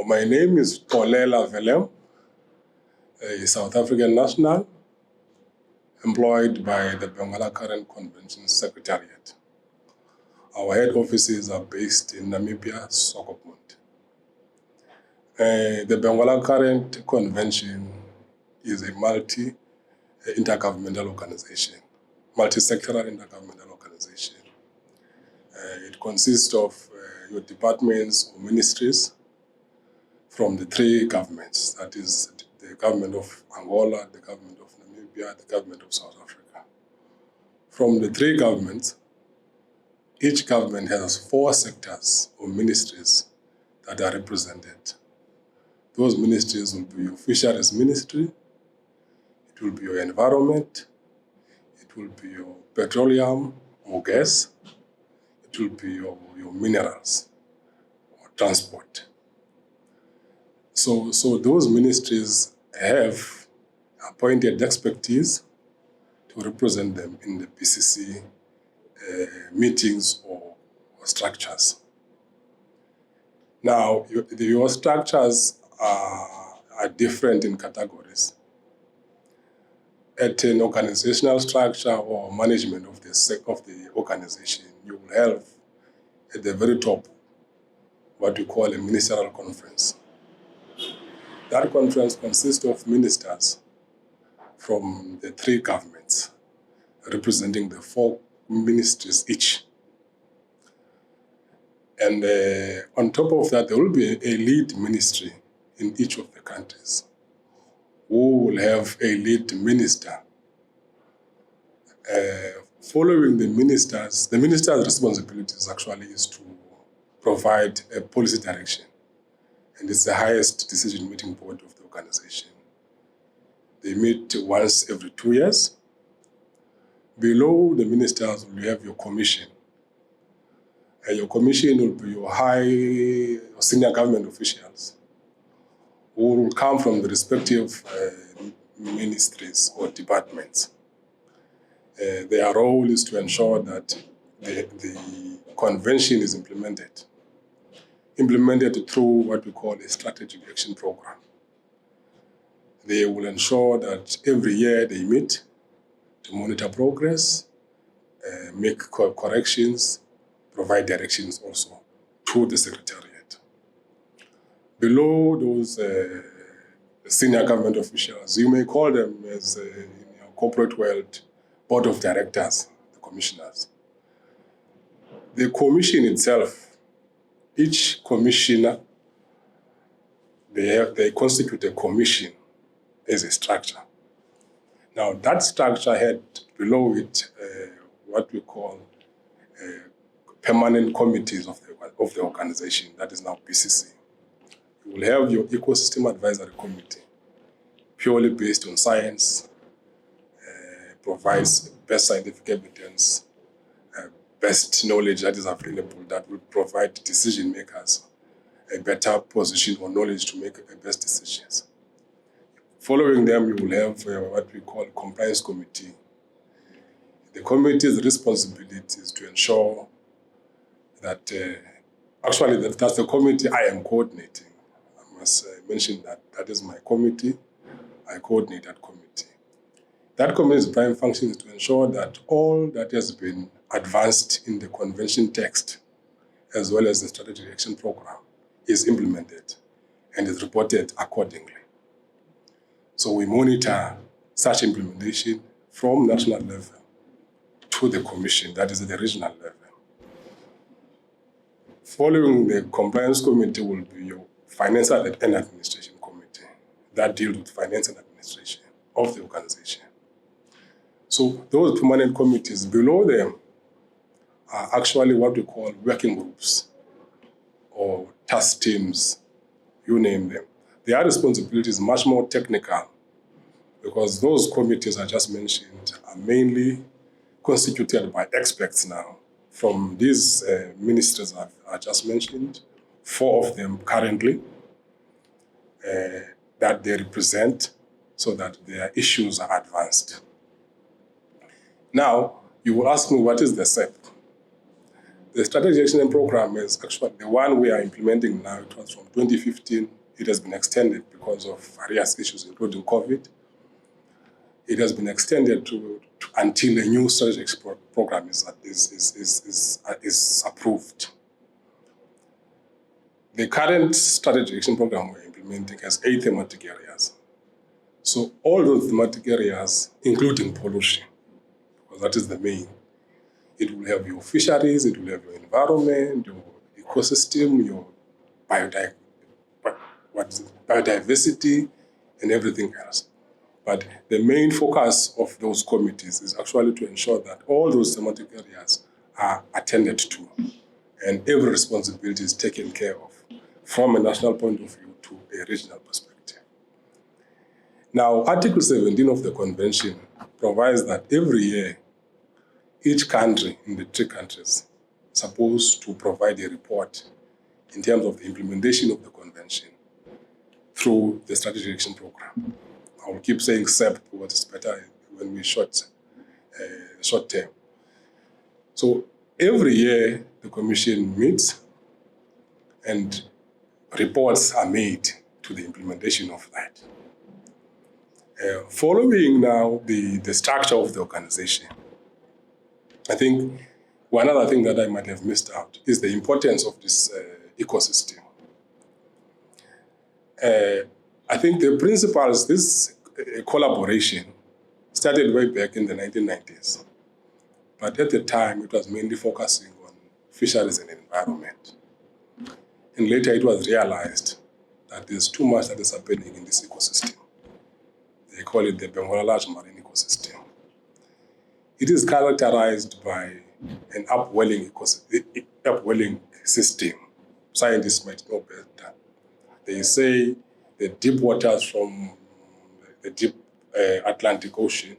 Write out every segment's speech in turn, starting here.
My name is Tolela Velem, a South African national employed by the Benguela Current Convention Secretariat. Our head offices are based in Namibia, Swakopmund. The Benguela Current Convention is a multi-intergovernmental organization, multi-sectoral intergovernmental organization. It consists of your departments or ministries from the three governments, that is the government of Angola, the government of Namibia, the government of South Africa. From the three governments, each government has 4 sectors or ministries that are represented. Those ministries will be your fisheries ministry, it will be your environment, it will be your petroleum or gas, it will be your minerals or transport. So those ministries have appointed expertise to represent them in the BCC meetings or structures. Now, your structures are different in categories. At an organizational structure or management of the organization, you will have at the very top what we call a ministerial conference. That conference consists of ministers from the 3 governments, representing the 4 ministries each. And on top of that, there will be a lead ministry in each of the countries who will have a lead minister. Following the minister's responsibilities actually is to provide a policy direction, and it's the highest decision-making board of the organization. They meet once every 2 years. Below the ministers, you have your commission. Your commission will be your high or senior government officials who will come from the respective ministries or departments. Their role is to ensure that the convention is implemented through what we call a strategic action program. They will ensure that every year they meet to monitor progress, make corrections, provide directions also to the Secretariat. Below those senior government officials, you may call them as in your corporate world, board of directors, the commissioners. The commission itself, each commissioner, they constitute a commission as a structure. Now that structure had below it what we call permanent committees of the organization, that is now BCC. You will have your ecosystem advisory committee, purely based on science, provides best scientific evidence, best knowledge that is available that will provide decision makers a better position or knowledge to make best decisions. Following them, you will have what we call compliance committee. The committee's responsibility is to ensure that, actually that's the committee I am coordinating. I must mention that is my committee. I coordinate that committee. That committee's prime function is to ensure that all that has been advanced in the convention text, as well as the strategic action program, is implemented and is reported accordingly. So we monitor such implementation from national level to the commission, that is at the regional level. Following the compliance committee will be your financial and administration committee that deals with finance and administration of the organization. So those permanent committees below them are actually what we call working groups or task teams, you name them. Their responsibility is much more technical because those committees I just mentioned are mainly constituted by experts now from these ministries I just mentioned, 4 of them currently, that they represent so that their issues are advanced. Now, you will ask me, what is the SEP? The strategic action program is actually the one we are implementing now. It was from 2015. It has been extended because of various issues, including COVID. It has been extended until a new strategic program is approved. The current strategic action program we're implementing has 8 thematic areas. So all those thematic areas, including pollution, because that is the main. It will have your fisheries, it will have your environment, your ecosystem, your biodiversity, and everything else. But the main focus of those committees is actually to ensure that all those thematic areas are attended to, and every responsibility is taken care of from a national point of view to a regional perspective. Now, Article 17 of the Convention provides that every year, each country in the 3 countries is supposed to provide a report in terms of the implementation of the Convention through the Strategic Action Program. I will keep saying SEP because it's better when we short term. So every year, the Commission meets and reports are made to the implementation of that. Following now the structure of the organization, I think one other thing that I might have missed out is the importance of this ecosystem. I think the principles, this collaboration started way back in the 1990s. But at the time, it was mainly focusing on fisheries and environment. And later it was realized that there's too much that is happening in this ecosystem. They call it the Benguela large marine ecosystem. It is characterized by an upwelling system. Scientists might know better. They say the deep waters from the deep Atlantic Ocean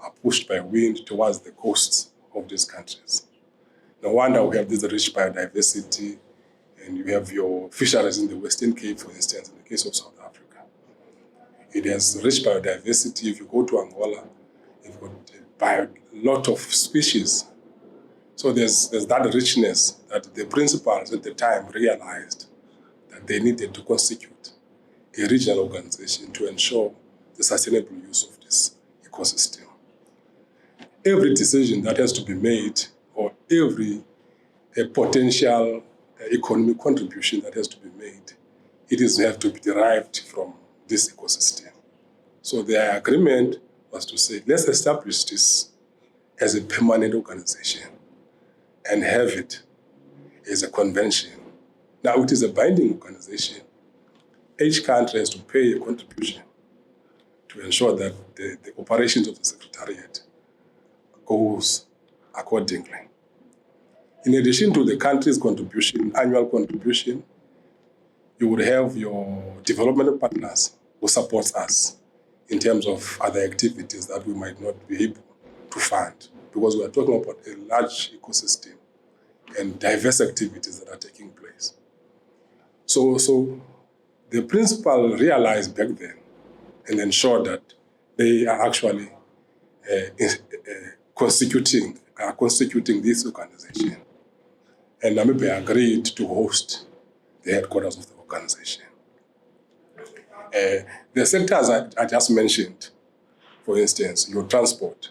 are pushed by wind towards the coasts of these countries. No wonder we have this rich biodiversity, and you have your fisheries in the Western Cape, for instance, in the case of South Africa. It has rich biodiversity. If you go to Angola, you've got a lot of species. So there's that richness that the principals at the time realized that they needed to constitute a regional organization to ensure the sustainable use of this ecosystem. Every decision that has to be made, or every potential economic contribution that has to be made, it is have to be derived from this ecosystem. So their agreement was to say, let's establish this as a permanent organization and have it as a convention. Now it is a binding organization. Each country has to pay a contribution to ensure that the operations of the Secretariat goes accordingly. In addition to the country's contribution, annual contribution, you would have your development partners who support us in terms of other activities that we might not be able to fund, because we are talking about a large ecosystem and diverse activities that are taking place. So the principal realized back then and ensured that they are actually constituting this organization. And Namibia agreed to host the headquarters of the organization. The sectors I just mentioned, for instance, your transport.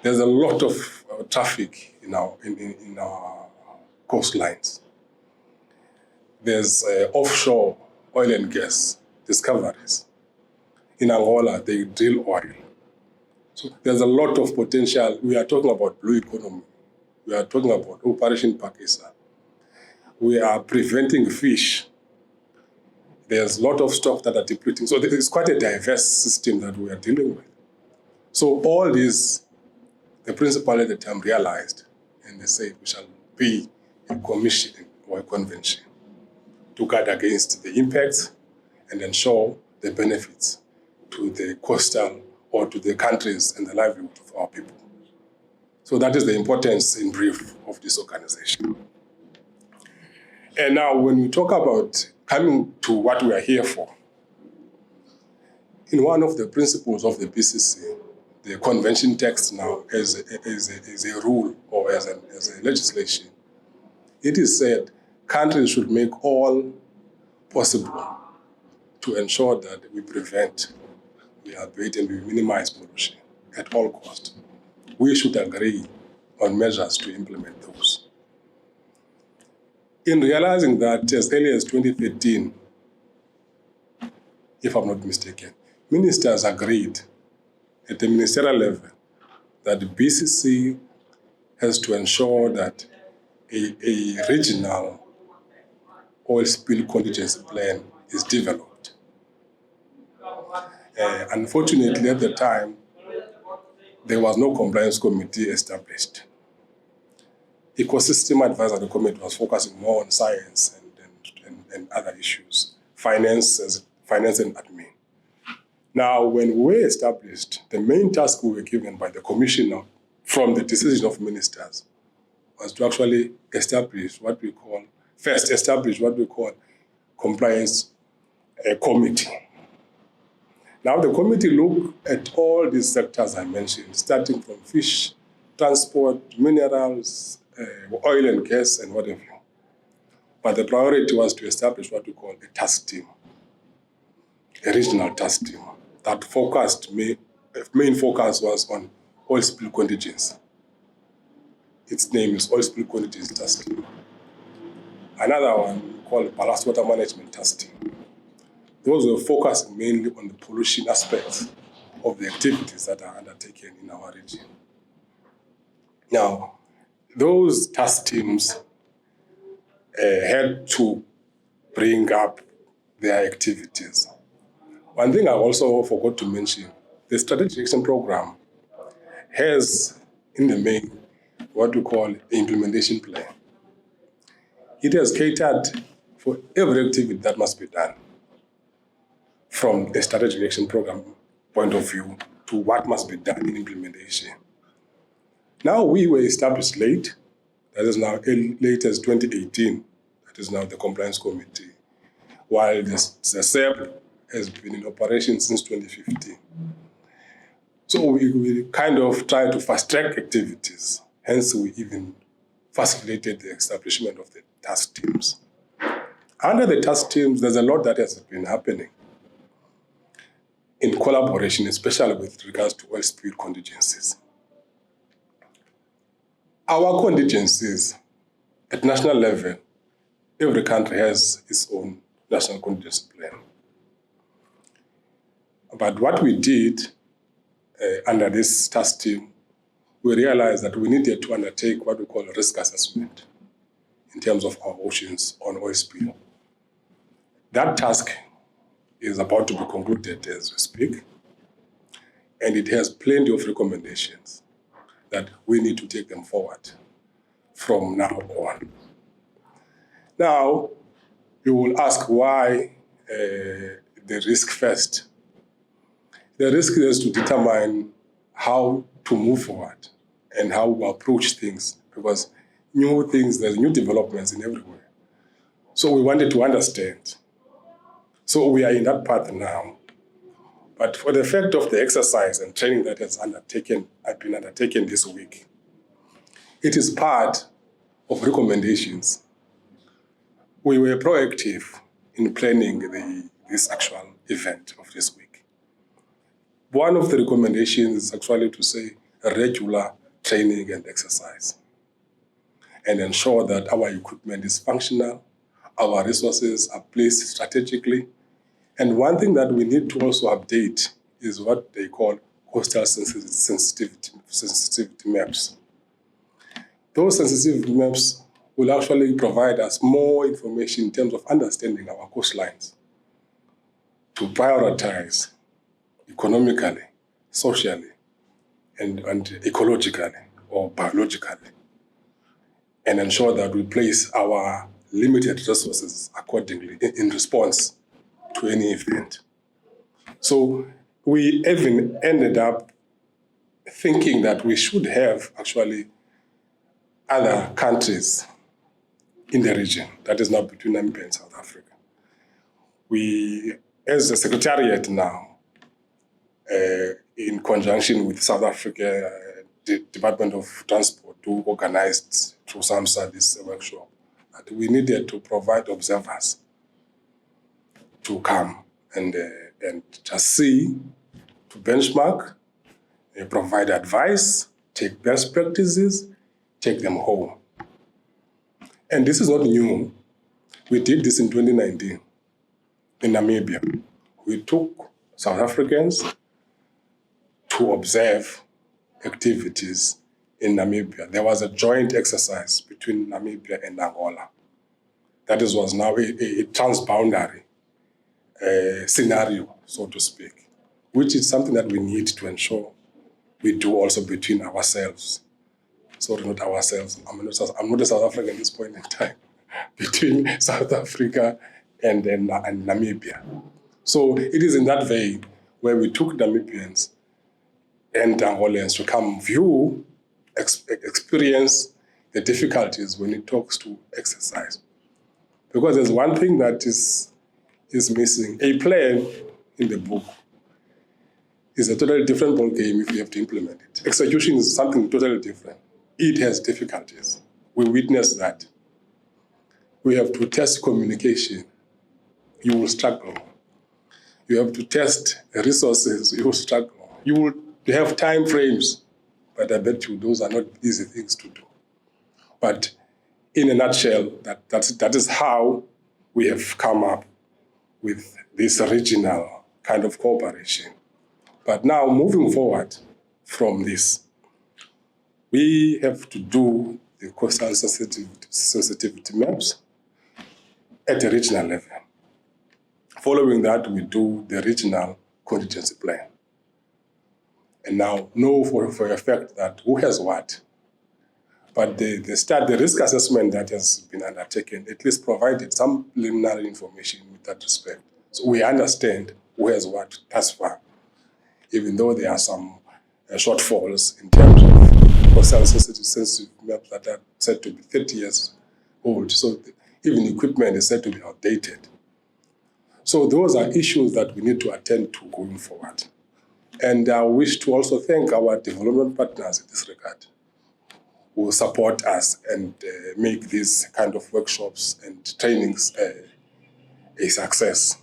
There's a lot of traffic in our coastlines. There's offshore oil and gas discoveries. In Angola, they drill oil. So there's a lot of potential. We are talking about blue economy. We are talking about Operation Pakistan. We are preventing fish. There's a lot of stuff that are depleting. So it's quite a diverse system that we are dealing with. So all this, the principal at the time realized, and they said we shall be a commission or a convention to guard against the impacts and ensure the benefits to the coastal or to the countries and the livelihood of our people. So that is the importance in brief of this organization. And now when we talk about coming to what we are here for, in one of the principles of the BCC, the convention text now as a rule or as a legislation, it is said countries should make all possible to ensure that we prevent, we abate, and we minimize pollution at all costs. We should agree on measures to implement those. In realizing that as early as 2013, if I'm not mistaken, ministers agreed at the ministerial level that the BCC has to ensure that a regional oil spill contingency plan is developed. Unfortunately, at the time, there was no compliance committee established. Ecosystem Advisory Committee was focusing more on science and other issues, finance and admin. Now, when we were established, the main task we were given by the commissioner from the decision of ministers was to actually establish what we call compliance committee. Now, the committee looked at all these sectors I mentioned, starting from fish, transport, minerals, oil and gas, and whatever. But the priority was to establish what we call a task team, a regional task team that main focus was on oil spill contingency. Its name is Oil Spill Contingency Task Team. Another one called Ballast Water Management Task Team. Those were focusing mainly on the pollution aspects of the activities that are undertaken in our region. Now, those task teams had to bring up their activities. One thing I also forgot to mention, the Strategic Action Program has, in the main, what we call an implementation plan. It has catered for every activity that must be done from a Strategic Action Program point of view to what must be done in implementation. Now we were established late, that is now late as 2018, that is now the Compliance Committee, while the SEP has been in operation since 2015. So we kind of try to fast-track activities. Hence, we even facilitated the establishment of the task teams. Under the task teams, there's a lot that has been happening in collaboration, especially with regards to oil spill contingencies. Our contingencies at national level, every country has its own national contingency plan. But what we did under this task team, we realized that we needed to undertake what we call a risk assessment in terms of our oceans on oil spill. That task is about to be concluded as we speak, and it has plenty of recommendations that we need to take them forward from now on. Now, you will ask why the risk first. The risk is to determine how to move forward and how we approach things, because there's new developments in everywhere. So we wanted to understand. So we are in that path now. But for the fact of the exercise and training that has been undertaken this week, it is part of recommendations. We were proactive in planning this actual event of this week. One of the recommendations is actually to say regular training and exercise and ensure that our equipment is functional, our resources are placed strategically. And one thing that we need to also update is what they call coastal sensitivity maps. Those sensitivity maps will actually provide us more information in terms of understanding our coastlines to prioritize economically, socially, and ecologically or biologically, and ensure that we place our limited resources accordingly in response to any event. So we even ended up thinking that we should have actually other countries in the region, that is now between Namibia and South Africa. We, as a secretariat now, in conjunction with South Africa, the Department of Transport, who organized through SAMSA this workshop, that we needed to provide observers to come and just see, to benchmark, provide advice, take best practices, take them home. And this is not new. We did this in 2019 in Namibia. We took South Africans to observe activities in Namibia. There was a joint exercise between Namibia and Angola. That was now a transboundary scenario, so to speak, which is something that we need to ensure we do also between ourselves. Sorry, not ourselves. I'm not a South African at this point in time. Between South Africa and Namibia. So it is in that vein where we took Namibians and Angolans to come view, experience the difficulties when it talks to exercise. Because there's one thing that is missing. A plan in the book is a totally different ballgame if you have to implement it. Execution is something totally different. It has difficulties. We witness that. We have to test communication. You will struggle. You have to test resources. You will struggle. You will have time frames. But I bet you those are not easy things to do. But in a nutshell, that is how we have come up with this regional kind of cooperation. But now, moving forward from this, we have to do the coastal sensitivity maps at a regional level. Following that, we do the regional contingency plan. And now know for a fact that who has what. But the risk assessment that has been undertaken at least provided some preliminary information with that respect. So we understand who has what thus far, even though there are some shortfalls in terms of coastal sensitive maps that are said to be 30 years old. So even equipment is said to be outdated. So those are issues that we need to attend to going forward. And I wish to also thank our development partners in this regard who support us and make these kind of workshops and trainings a success.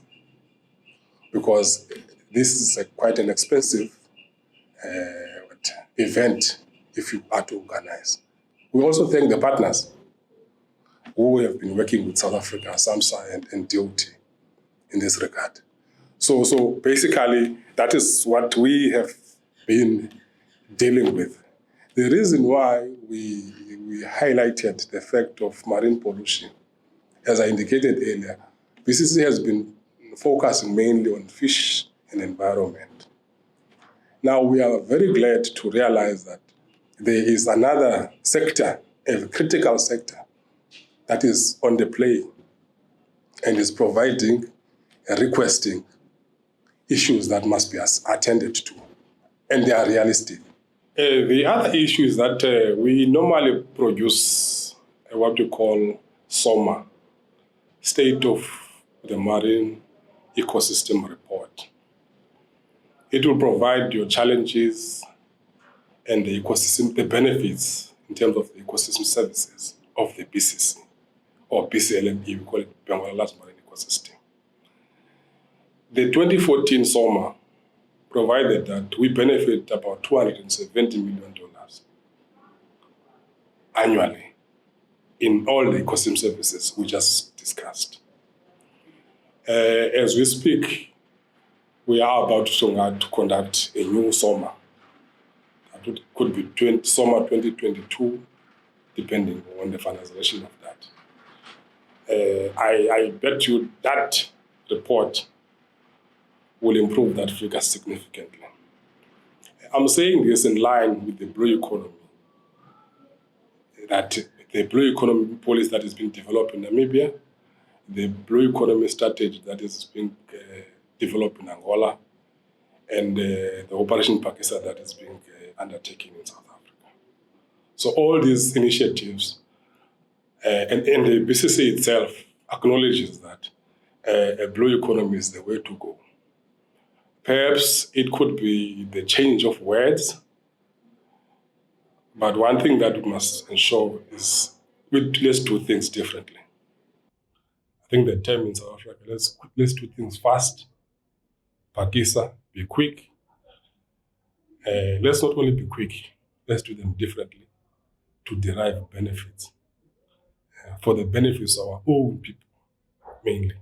Because this is quite an expensive event if you are to organize. We also thank the partners who have been working with South Africa, SAMSA and DOT in this regard. So basically, that is what we have been dealing with. The reason why we highlighted the fact of marine pollution, as I indicated earlier, BCC has been focusing mainly on fish and environment. Now, we are very glad to realize that there is another sector, a critical sector, that is on the play and is providing and requesting issues that must be attended to, and they are realistic. The other issue is that we normally produce what we call SOMA, State of the Marine Ecosystem Report. It will provide your challenges and the ecosystem, the benefits in terms of the ecosystem services of the BCC, or BCLME, we call it Benguela Marine Ecosystem. The 2014 SOMA provided that we benefit about $270 million annually in all the ecosystem services we just discussed. As we speak, we are about to conduct a new SOMA. It could be SOMA 2022, depending on the finalization of that. I bet you that report will improve that figure significantly. I'm saying this in line with the blue economy, that the blue economy policy that is being developed in Namibia, the blue economy strategy that is being developed in Angola, and the Operation Pakistan that is being undertaken in South Africa. So all these initiatives, and the BCC itself acknowledges that a blue economy is the way to go. Perhaps it could be the change of words, but one thing that we must ensure is let's do things differently. think the term in South Africa, let's do things fast, pakisa, be quick. Let's not only be quick, let's do them differently to derive benefits for the benefits of our own people, mainly.